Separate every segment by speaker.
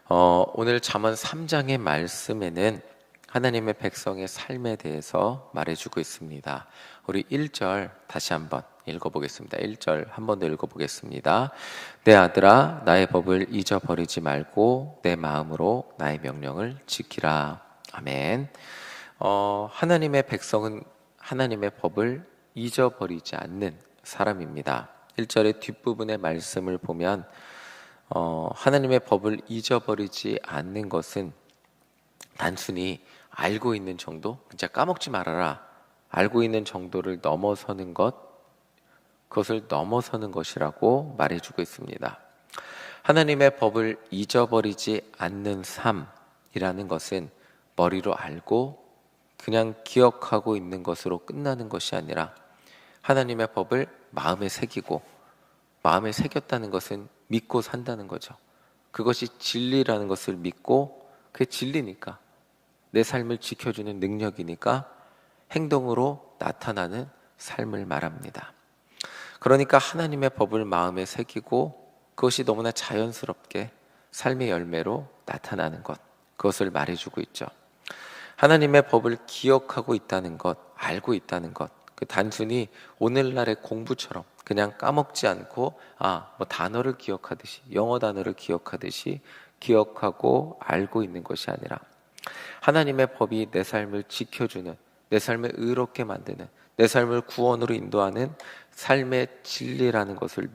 Speaker 1: 오늘 잠언 3장의 말씀에는 하나님의 백성의 삶에 대해서 말해주고 있습니다. 우리 1절 다시 한번 읽어보겠습니다. 1절 한 번 더 읽어보겠습니다. 내 아들아, 나의 법을 잊어버리지 말고 내 마음으로 나의 명령을 지키라. 아멘. 하나님의 백성은 하나님의 법을 잊어버리지 않는 사람입니다. 1절의 뒷부분의 말씀을 보면 하나님의 법을 잊어버리지 않는 것은 단순히 알고 있는 정도, 진짜 까먹지 말아라, 알고 있는 정도를 넘어서는 것, 그것을 넘어서는 것이라고 말해주고 있습니다. 하나님의 법을 잊어버리지 않는 삶이라는 것은 머리로 알고 그냥 기억하고 있는 것으로 끝나는 것이 아니라 하나님의 법을 마음에 새기고, 마음에 새겼다는 것은 믿고 산다는 거죠. 그것이 진리라는 것을 믿고, 그게 진리니까, 내 삶을 지켜주는 능력이니까 행동으로 나타나는 삶을 말합니다. 그러니까 하나님의 법을 마음에 새기고 그것이 너무나 자연스럽게 삶의 열매로 나타나는 것, 그것을 말해주고 있죠. 하나님의 법을 기억하고 있다는 것, 알고 있다는 것, 그 단순히 오늘날의 공부처럼 그냥 까먹지 않고 뭐 단어를 기억하듯이, 영어 단어를 기억하듯이 기억하고 알고 있는 것이 아니라 하나님의 법이 내 삶을 지켜주는, 내 삶을 의롭게 만드는, 내 삶을 구원으로 인도하는 삶의 진리라는 것을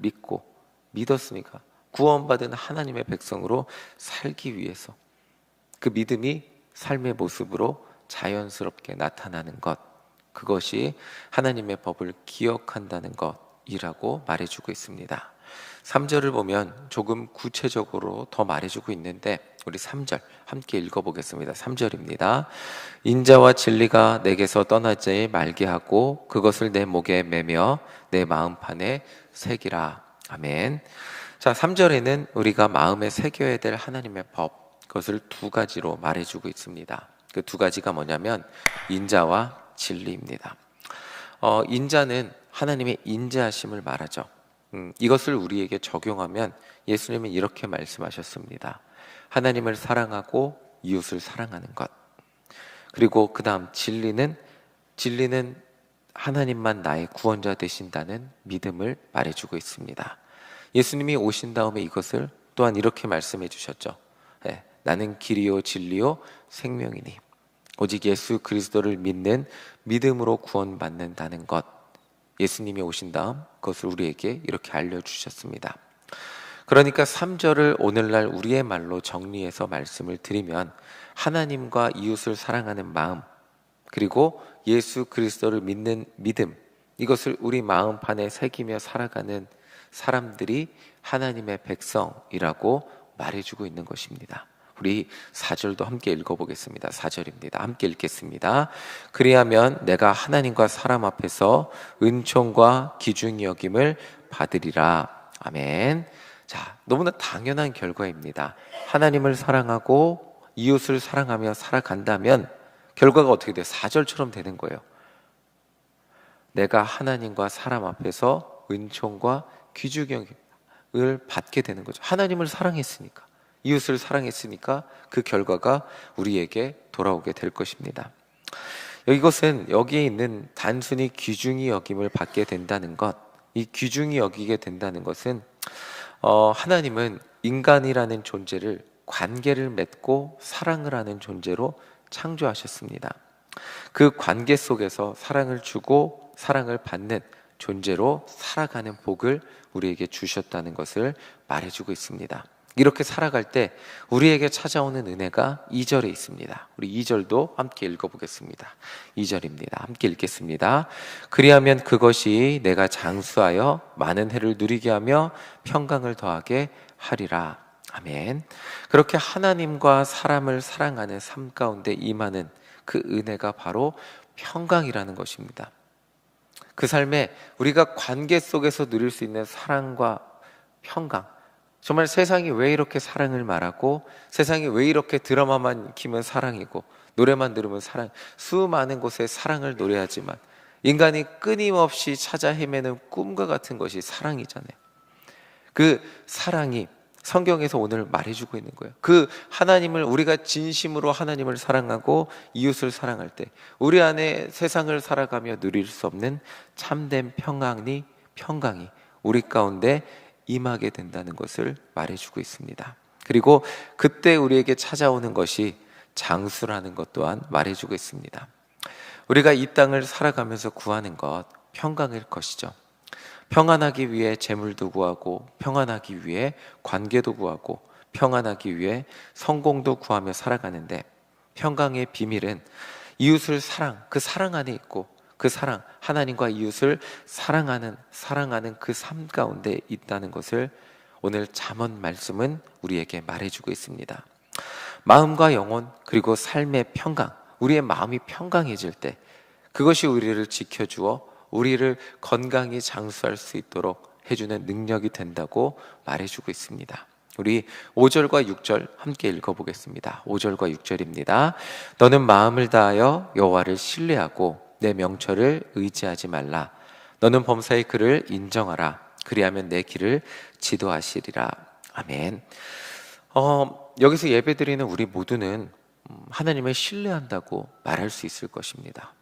Speaker 1: 믿었으니까 구원받은 하나님의 백성으로 살기 위해서 그 믿음이 삶의 모습으로 자연스럽게 나타나는 것, 그것이 하나님의 법을 기억한다는 것이라고 말해주고 있습니다. 3절을 보면 조금 구체적으로 더 말해주고 있는데 우리 3절 함께 읽어보겠습니다. 3절입니다. 인자와 진리가 내게서 떠나지 말게 하고 그것을 내 목에 매며 내 마음판에 새기라. 아멘. 자, 3절에는 우리가 마음에 새겨야 될 하나님의 법, 그것을 두 가지로 말해주고 있습니다. 그 두 가지가 뭐냐면 인자와 진리입니다. 인자는 하나님의 인자하심을 말하죠. 이것을 우리에게 적용하면 예수님은 이렇게 말씀하셨습니다. 하나님을 사랑하고 이웃을 사랑하는 것. 그리고 그 다음 진리는 하나님만 나의 구원자 되신다는 믿음을 말해주고 있습니다. 예수님이 오신 다음에 이것을 또한 이렇게 말씀해 주셨죠. 나는 길이요 진리요 생명이니 오직 예수 그리스도를 믿는 믿음으로 구원받는다는 것, 예수님이 오신 다음 그것을 우리에게 이렇게 알려주셨습니다. 그러니까 3절을 오늘날 우리의 말로 정리해서 말씀을 드리면 하나님과 이웃을 사랑하는 마음, 그리고 예수 그리스도를 믿는 믿음, 이것을 우리 마음판에 새기며 살아가는 사람들이 하나님의 백성이라고 말해주고 있는 것입니다. 우리 4절도 함께 읽어보겠습니다. 4절입니다. 함께 읽겠습니다. 그리하면 내가 하나님과 사람 앞에서 은총과 귀중히 여김을 받으리라. 아멘. 자, 너무나 당연한 결과입니다. 하나님을 사랑하고 이웃을 사랑하며 살아간다면 결과가 어떻게 돼요? 4절처럼 되는 거예요. 내가 하나님과 사람 앞에서 은총과 귀중히 여김을 받게 되는 거죠. 하나님을 사랑했으니까, 이웃을 사랑했으니까 그 결과가 우리에게 돌아오게 될 것입니다. 이것은 여기에 있는 단순히 귀중히 여김을 받게 된다는 것, 이 귀중히 여기게 된다는 것은 하나님은 인간이라는 존재를 관계를 맺고 사랑을 하는 존재로 창조하셨습니다. 그 관계 속에서 사랑을 주고 사랑을 받는 존재로 살아가는 복을 우리에게 주셨다는 것을 말해주고 있습니다. 이렇게 살아갈 때 우리에게 찾아오는 은혜가 2절에 있습니다. 우리 2절도 함께 읽어보겠습니다. 2절입니다. 함께 읽겠습니다. 그리하면 그것이 내가 장수하여 많은 해를 누리게 하며 평강을 더하게 하리라. 아멘. 그렇게 하나님과 사람을 사랑하는 삶 가운데 임하는 그 은혜가 바로 평강이라는 것입니다. 그 삶에 우리가 관계 속에서 누릴 수 있는 사랑과 평강, 정말 세상이 왜 이렇게 사랑을 말하고, 세상이 왜 이렇게 드라마만 키면 사랑이고 노래만 들으면 사랑, 수많은 곳에 사랑을 노래하지만 인간이 끊임없이 찾아 헤매는 꿈과 같은 것이 사랑이잖아요. 그 사랑이 성경에서 오늘 말해주고 있는 거예요. 그 하나님을, 우리가 진심으로 하나님을 사랑하고 이웃을 사랑할 때 우리 안에 세상을 살아가며 누릴 수 없는 참된 평강이 우리 가운데 임하게 된다는 것을 말해주고 있습니다. 그리고 그때 우리에게 찾아오는 것이 장수라는 것 또한 말해주고 있습니다. 우리가 이 땅을 살아가면서 구하는 것, 평강일 것이죠. 평안하기 위해 재물도 구하고, 평안하기 위해 관계도 구하고, 평안하기 위해 성공도 구하며 살아가는데, 평강의 비밀은 이웃을 그 사랑 안에 있고, 그 사랑, 하나님과 이웃을 사랑하는 그 삶 가운데 있다는 것을 오늘 잠언 말씀은 우리에게 말해주고 있습니다. 마음과 영혼, 그리고 삶의 평강, 우리의 마음이 평강해질 때 그것이 우리를 지켜주어 우리를 건강히 장수할 수 있도록 해주는 능력이 된다고 말해주고 있습니다. 우리 5절과 6절 함께 읽어보겠습니다. 5절과 6절입니다. 너는 마음을 다하여 여호와를 신뢰하고 내 명철을 의지하지 말라. 너는 범사의 그를 인정하라. 그리하면 내 길을 지도하시리라. 아멘. 여기서 예배드리는 우리 모두는 하나님을 신뢰한다고 말할 수 있을 것입니다.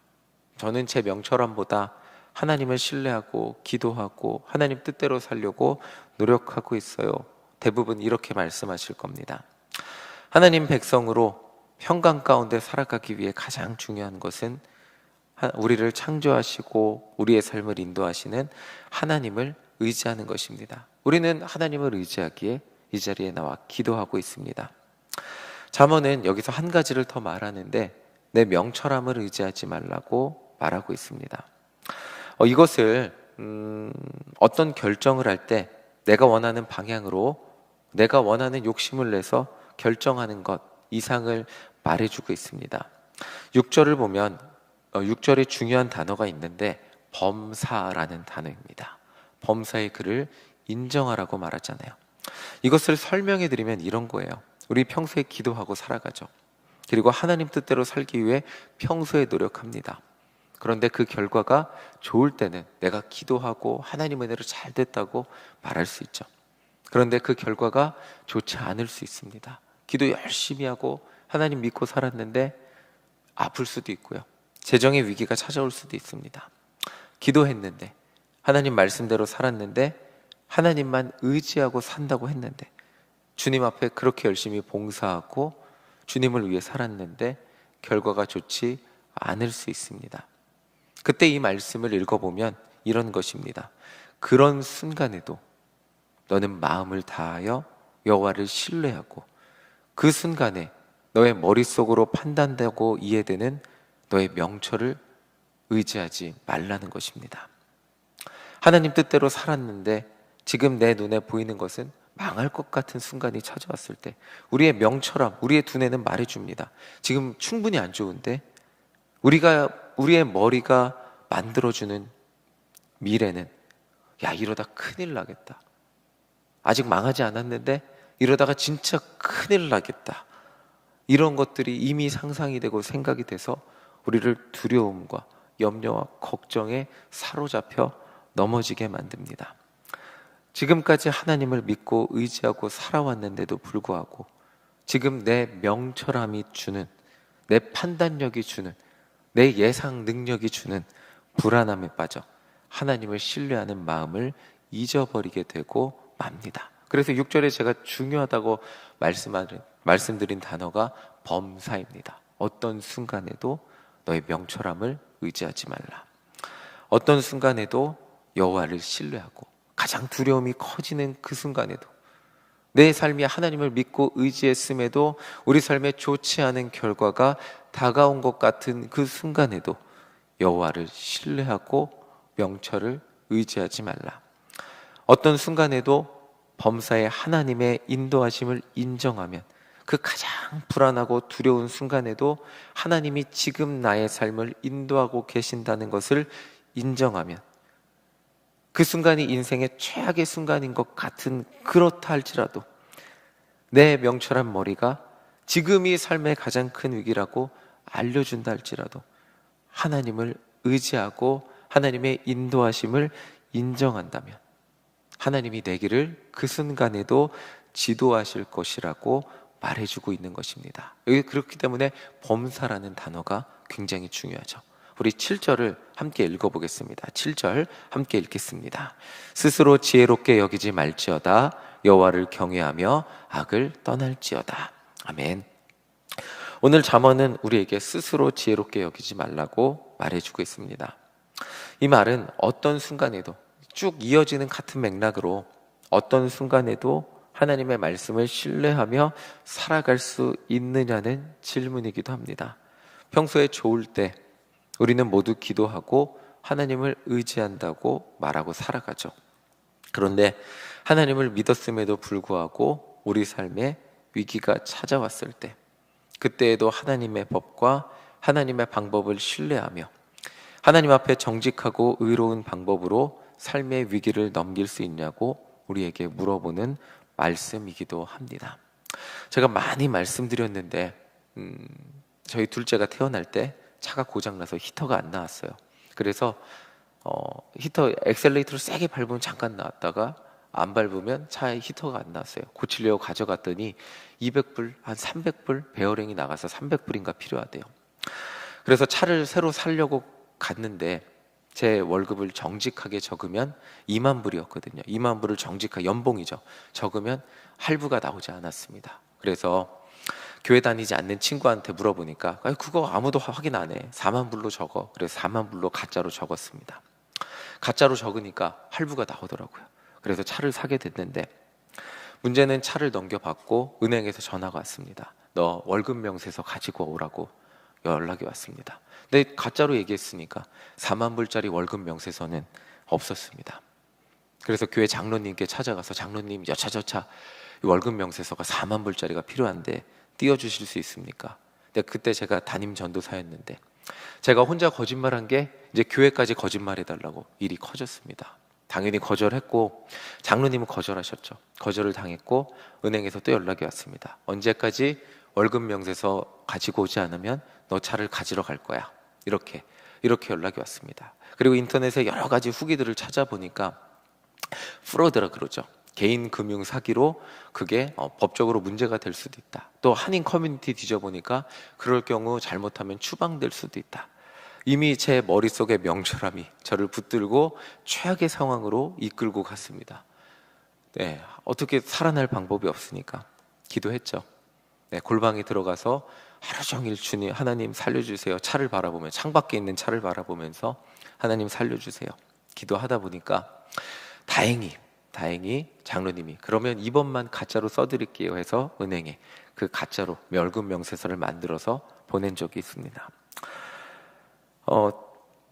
Speaker 1: 저는 제 명철함보다 하나님을 신뢰하고 기도하고 하나님 뜻대로 살려고 노력하고 있어요. 대부분 이렇게 말씀하실 겁니다. 하나님 백성으로 평강 가운데 살아가기 위해 가장 중요한 것은 우리를 창조하시고 우리의 삶을 인도하시는 하나님을 의지하는 것입니다. 우리는 하나님을 의지하기에 이 자리에 나와 기도하고 있습니다. 잠언은 여기서 한 가지를 더 말하는데 내 명철함을 의지하지 말라고 말하고 있습니다. 이것을 어떤 결정을 할 때 내가 원하는 방향으로 내가 원하는 욕심을 내서 결정하는 것 이상을 말해주고 있습니다. 6절을 보면 6절에 중요한 단어가 있는데 범사라는 단어입니다. 범사의 그를 인정하라고 말하잖아요. 이것을 설명해 드리면 이런 거예요. 우리 평소에 기도하고 살아가죠. 그리고 하나님 뜻대로 살기 위해 평소에 노력합니다. 그런데 그 결과가 좋을 때는 내가 기도하고 하나님 은혜로 잘 됐다고 말할 수 있죠. 그런데 그 결과가 좋지 않을 수 있습니다. 기도 열심히 하고 하나님 믿고 살았는데 아플 수도 있고요. 재정의 위기가 찾아올 수도 있습니다. 기도했는데 하나님 말씀대로 살았는데 하나님만 의지하고 산다고 했는데 주님 앞에 그렇게 열심히 봉사하고 주님을 위해 살았는데 결과가 좋지 않을 수 있습니다. 그때 이 말씀을 읽어보면 이런 것입니다. 그런 순간에도 너는 마음을 다하여 여호와를 신뢰하고 그 순간에 너의 머릿속으로 판단되고 이해되는 너의 명철을 의지하지 말라는 것입니다. 하나님 뜻대로 살았는데 지금 내 눈에 보이는 것은 망할 것 같은 순간이 찾아왔을 때 우리의 명철함, 우리의 두뇌는 말해줍니다. 지금 충분히 안 좋은데 우리의 머리가 만들어주는 미래는 야 이러다 큰일 나겠다. 아직 망하지 않았는데 이러다가 진짜 큰일 나겠다. 이런 것들이 이미 상상이 되고 생각이 돼서 우리를 두려움과 염려와 걱정에 사로잡혀 넘어지게 만듭니다. 지금까지 하나님을 믿고 의지하고 살아왔는데도 불구하고 지금 내 명철함이 주는, 내 판단력이 주는, 내 예상 능력이 주는 불안함에 빠져 하나님을 신뢰하는 마음을 잊어버리게 되고 맙니다. 그래서 6절에 제가 중요하다고 말씀드린 단어가 범사입니다. 어떤 순간에도 너의 명철함을 의지하지 말라. 어떤 순간에도 여호와를 신뢰하고 가장 두려움이 커지는 그 순간에도 내 삶이 하나님을 믿고 의지했음에도 우리 삶에 좋지 않은 결과가 다가온 것 같은 그 순간에도 여호와를 신뢰하고 명철을 의지하지 말라. 어떤 순간에도 범사의 하나님의 인도하심을 인정하면 그 가장 불안하고 두려운 순간에도 하나님이 지금 나의 삶을 인도하고 계신다는 것을 인정하면 그 순간이 인생의 최악의 순간인 것 같은 그렇다 할지라도 내 명철한 머리가 지금이 삶의 가장 큰 위기라고 알려준다 할지라도 하나님을 의지하고 하나님의 인도하심을 인정한다면 하나님이 내 길을 그 순간에도 지도하실 것이라고 말해주고 있는 것입니다. 여기 그렇기 때문에 범사라는 단어가 굉장히 중요하죠. 우리 7절을 함께 읽어보겠습니다. 7절 함께 읽겠습니다. 스스로 지혜롭게 여기지 말지어다. 여호와를 경외하며 악을 떠날지어다. 아멘. 오늘 잠언은 우리에게 스스로 지혜롭게 여기지 말라고 말해주고 있습니다. 이 말은 어떤 순간에도 쭉 이어지는 같은 맥락으로 어떤 순간에도 하나님의 말씀을 신뢰하며 살아갈 수 있느냐는 질문이기도 합니다. 평소에 좋을 때 우리는 모두 기도하고 하나님을 의지한다고 말하고 살아가죠. 그런데 하나님을 믿었음에도 불구하고 우리 삶에 위기가 찾아왔을 때, 그때에도 하나님의 법과 하나님의 방법을 신뢰하며 하나님 앞에 정직하고 의로운 방법으로 삶의 위기를 넘길 수 있냐고 우리에게 물어보는 말씀이기도 합니다. 제가 많이 말씀드렸는데 저희 둘째가 태어날 때 차가 고장나서 히터가 안 나왔어요. 그래서 히터 엑셀레이터를 세게 밟으면 잠깐 나왔다가 안 밟으면 차에 히터가 안 나왔어요. 고치려고 가져갔더니 200불, 한 300불 베어링이 나가서 300불인가 필요하대요. 그래서 차를 새로 사려고 갔는데 제 월급을 정직하게 적으면 2만 불이었거든요. 2만 불을 정직하게, 연봉이죠, 적으면 할부가 나오지 않았습니다. 그래서 교회 다니지 않는 친구한테 물어보니까 그거 아무도 확인 안 해, 4만 불로 적어. 그래서 4만 불로 가짜로 적었습니다. 가짜로 적으니까 할부가 나오더라고요. 그래서 차를 사게 됐는데 문제는 차를 넘겨받고 은행에서 전화가 왔습니다. 너 월급 명세서 가지고 오라고 연락이 왔습니다. 근데 가짜로 얘기했으니까 4만 불짜리 월급 명세서는 없었습니다. 그래서 교회 장로님께 찾아가서 장로님, 여차저차 월급 명세서가 4만 불짜리가 필요한데 띄워주실 수 있습니까? 근데 그때 제가 담임 전도사였는데 제가 혼자 거짓말한 게 이제 교회까지 거짓말해달라고 일이 커졌습니다. 당연히 거절했고 장로님은 거절하셨죠. 거절을 당했고 은행에서 또 연락이 왔습니다. 언제까지 월급 명세서 가지고 오지 않으면 너 차를 가지러 갈 거야. 이렇게 연락이 왔습니다. 그리고 인터넷에 여러 가지 후기들을 찾아보니까 프로드라 그러죠. 개인 금융 사기로 그게 법적으로 문제가 될 수도 있다. 또 한인 커뮤니티 뒤져보니까 그럴 경우 잘못하면 추방될 수도 있다. 이미 제 머릿속에 명철함이 저를 붙들고 최악의 상황으로 이끌고 갔습니다. 네, 어떻게 살아날 방법이 없으니까 기도했죠. 네, 골방에 들어가서 하루 종일 주님, 하나님 살려주세요. 차를 바라보면, 창밖에 있는 차를 바라보면서 하나님 살려주세요. 기도하다 보니까 다행히 장로님이 그러면 이번만 가짜로 써드릴게요 해서 은행에 그 가짜로 월급 명세서를 만들어서 보낸 적이 있습니다.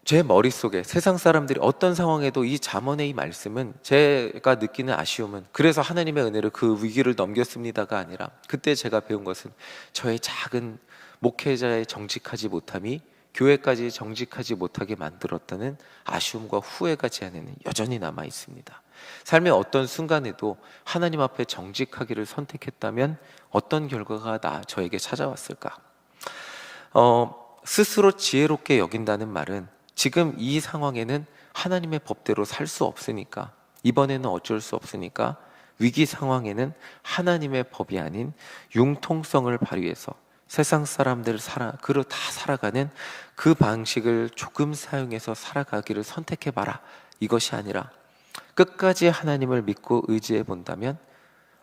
Speaker 1: 제 머릿속에 세상 사람들이 어떤 상황에도 이 잠언의 이 말씀은, 제가 느끼는 아쉬움은 그래서 하나님의 은혜로 그 위기를 넘겼습니다가 아니라 그때 제가 배운 것은 저의 작은 목회자의 정직하지 못함이 교회까지 정직하지 못하게 만들었다는 아쉬움과 후회가 제 안에는 여전히 남아 있습니다. 삶의 어떤 순간에도 하나님 앞에 정직하기를 선택했다면 어떤 결과가 저에게 찾아왔을까? 스스로 지혜롭게 여긴다는 말은 지금 이 상황에는 하나님의 법대로 살 수 없으니까, 이번에는 어쩔 수 없으니까 위기 상황에는 하나님의 법이 아닌 융통성을 발휘해서 세상 사람들 다 살아가는 그 방식을 조금 사용해서 살아가기를 선택해봐라, 이것이 아니라 끝까지 하나님을 믿고 의지해 본다면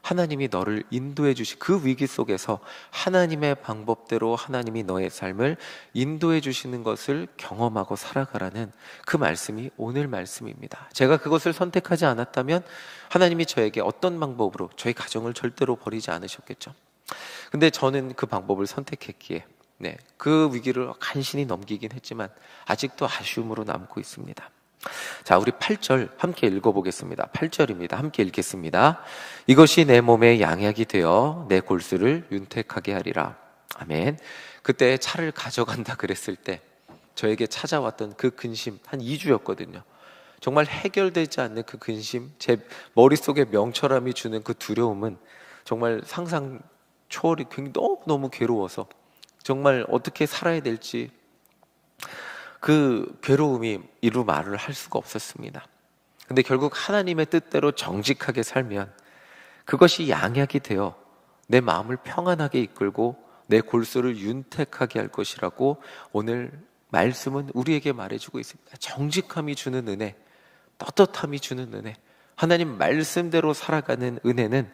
Speaker 1: 하나님이 너를 인도해 주시, 그 위기 속에서 하나님의 방법대로 하나님이 너의 삶을 인도해 주시는 것을 경험하고 살아가라는 그 말씀이 오늘 말씀입니다. 제가 그것을 선택하지 않았다면 하나님이 저에게 어떤 방법으로 저희 가정을 절대로 버리지 않으셨겠죠. 근데 저는 그 방법을 선택했기에 그 위기를 간신히 넘기긴 했지만 아직도 아쉬움으로 남고 있습니다. 자, 우리 8절 함께 읽어보겠습니다. 8절입니다. 함께 읽겠습니다. 이것이 내 몸에 양약이 되어 내 골수를 윤택하게 하리라. 아멘. 그때 차를 가져간다 그랬을 때 저에게 찾아왔던 그 근심 한 2주였거든요. 정말 해결되지 않는 그 근심, 제 머릿속에 명철함이 주는 그 두려움은 정말 상상 초월이 너무 괴로워서 정말 어떻게 살아야 될지 그 괴로움이 이루 말을 할 수가 없었습니다. 근데 결국 하나님의 뜻대로 정직하게 살면 그것이 양약이 되어 내 마음을 평안하게 이끌고 내 골수를 윤택하게 할 것이라고 오늘 말씀은 우리에게 말해주고 있습니다. 정직함이 주는 은혜, 떳떳함이 주는 은혜, 하나님 말씀대로 살아가는 은혜는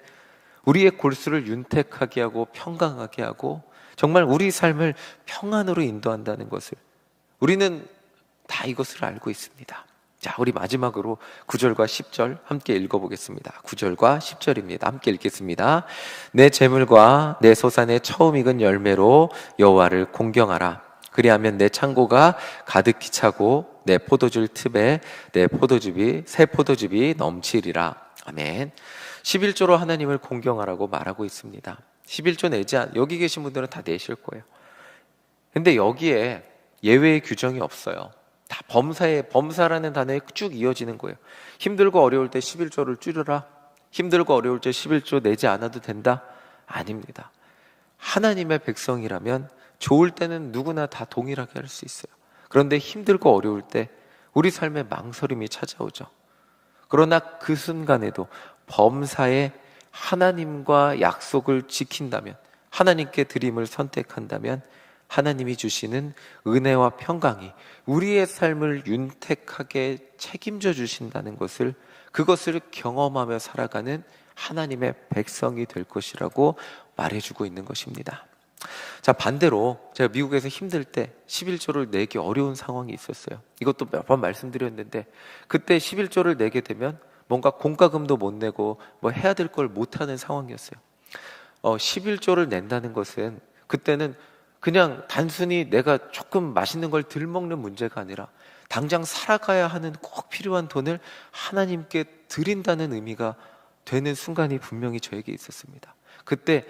Speaker 1: 우리의 골수를 윤택하게 하고 평강하게 하고 정말 우리 삶을 평안으로 인도한다는 것을 우리는 다 이것을 알고 있습니다. 자, 우리 마지막으로 9절과 10절 함께 읽어보겠습니다. 9절과 10절입니다. 함께 읽겠습니다. 내 재물과 내 소산의 처음 익은 열매로 여호와를 공경하라. 그리하면 내 창고가 가득히 차고 내 포도주 틈에 내 포도즙이 새 포도즙이 넘치리라. 아멘. 11조로 하나님을 공경하라고 말하고 있습니다. 11조 내지 여기 계신 분들은 다 내실 거예요. 근데 여기에 예외의 규정이 없어요. 다 범사라는 단어에 쭉 이어지는 거예요. 힘들고 어려울 때 11조를 줄여라. 힘들고 어려울 때 11조 내지 않아도 된다? 아닙니다. 하나님의 백성이라면 좋을 때는 누구나 다 동일하게 할 수 있어요. 그런데 힘들고 어려울 때 우리 삶에 망설임이 찾아오죠. 그러나 그 순간에도 범사에 하나님과 약속을 지킨다면, 하나님께 드림을 선택한다면 하나님이 주시는 은혜와 평강이 우리의 삶을 윤택하게 책임져 주신다는 것을, 그것을 경험하며 살아가는 하나님의 백성이 될 것이라고 말해주고 있는 것입니다. 자, 반대로 제가 미국에서 힘들 때 11조를 내기 어려운 상황이 있었어요. 이것도 몇 번 말씀드렸는데, 그때 11조를 내게 되면 뭔가 공과금도 못 내고 뭐 해야 될 걸 못하는 상황이었어요. 11조를 낸다는 것은 그때는 그냥 단순히 내가 조금 맛있는 걸 덜 먹는 문제가 아니라 당장 살아가야 하는 꼭 필요한 돈을 하나님께 드린다는 의미가 되는 순간이 분명히 저에게 있었습니다. 그때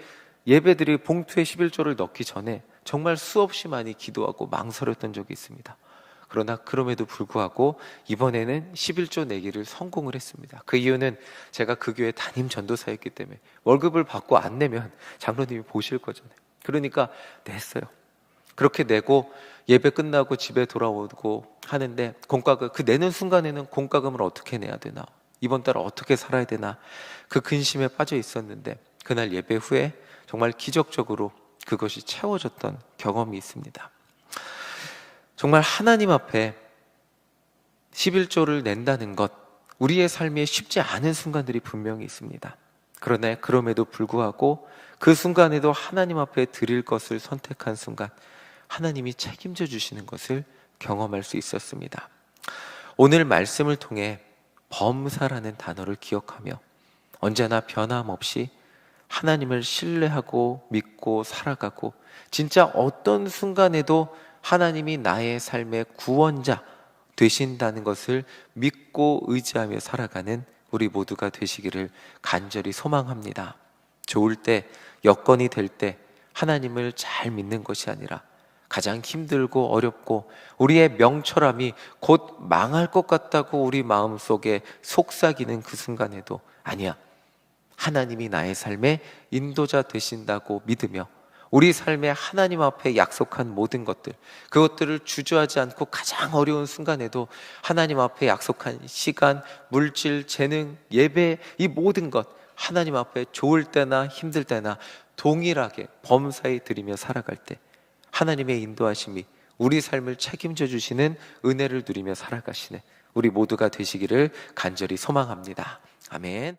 Speaker 1: 예배들이 봉투에 11조를 넣기 전에 정말 수없이 많이 기도하고 망설였던 적이 있습니다. 그러나 그럼에도 불구하고 이번에는 11조 내기를 성공을 했습니다. 그 이유는 제가 그 교회 담임 전도사였기 때문에 월급을 받고 안 내면 장로님이 보실 거잖아요. 그러니까 냈어요. 그렇게 내고 예배 끝나고 집에 돌아오고 하는데 그 내는 순간에는 공과금을 어떻게 내야 되나, 이번 달 어떻게 살아야 되나, 그 근심에 빠져 있었는데 그날 예배 후에 정말 기적적으로 그것이 채워졌던 경험이 있습니다. 정말 하나님 앞에 11조를 낸다는 것, 우리의 삶에 쉽지 않은 순간들이 분명히 있습니다. 그러나 그럼에도 불구하고 그 순간에도 하나님 앞에 드릴 것을 선택한 순간 하나님이 책임져 주시는 것을 경험할 수 있었습니다. 오늘 말씀을 통해 범사라는 단어를 기억하며 언제나 변함없이 하나님을 신뢰하고 믿고 살아가고 진짜 어떤 순간에도 하나님이 나의 삶의 구원자 되신다는 것을 믿고 의지하며 살아가는 우리 모두가 되시기를 간절히 소망합니다. 좋을 때, 여건이 될 때 하나님을 잘 믿는 것이 아니라 가장 힘들고 어렵고 우리의 명철함이 곧 망할 것 같다고 우리 마음속에 속삭이는 그 순간에도 아니야, 하나님이 나의 삶의 인도자 되신다고 믿으며 우리 삶에 하나님 앞에 약속한 모든 것들, 그것들을 주저하지 않고 가장 어려운 순간에도 하나님 앞에 약속한 시간, 물질, 재능, 예배, 이 모든 것 하나님 앞에 좋을 때나 힘들 때나 동일하게 범사에 드리며 살아갈 때 하나님의 인도하심이 우리 삶을 책임져 주시는 은혜를 누리며 살아가시는 우리 모두가 되시기를 간절히 소망합니다. 아멘.